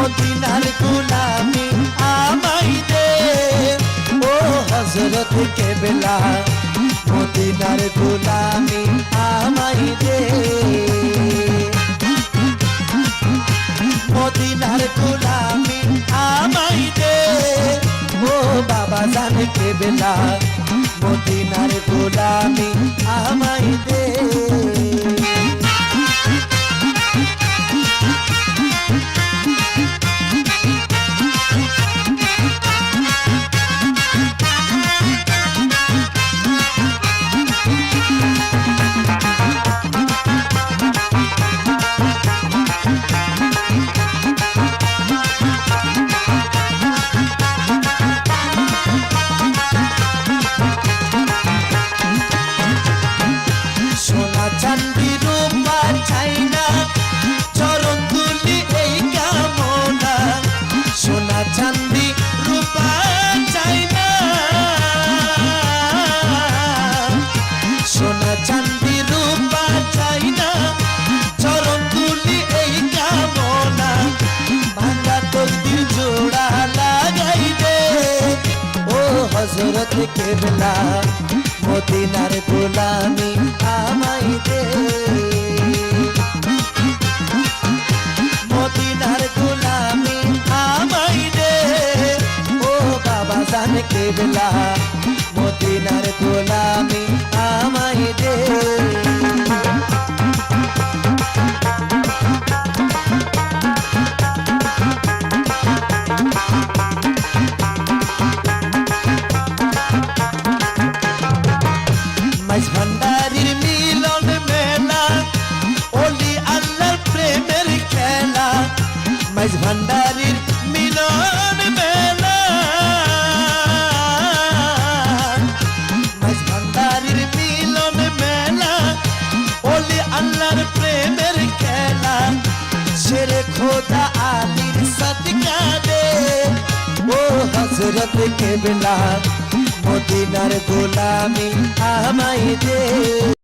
মদিনার গোলামি আমায় দে ও হযরত কেবলা মদিনার গোলামি আমায় দে মদিনার গোলামি আমায় দে ও বাবা জান কেবলা মদিনার গোলামি আমায় দে চাঁদি রূপা চাই না চরণ তুলি এই কামনা সোনা চাঁদি রূপা চাই না সোনা চাঁদি রূপা চাই না চরণ তুলি এই কামনা ভাঙা তোর দিল জোড়া লাগাই দে ও হযরত কেবলা মদিনার গোলামি আমায় দে মদিনার গোলামি আমায় দে ও বাবা জান কেবলা মদিনার গোলামি আমায় দে মাইজ ভান্ডারির মিলন মেলা ওলি আল্লাহর প্রেমের খেলা মাইজ ভান্ডারির মিলন মেলা মাইজ ভান্ডারির মিলন মেলা ওলি আল্লাহর প্রেমের খেলা শেরে খোদা আলীর সদকা দে ও হযরত কেবলা মদিনার গোলামি আমায় দে।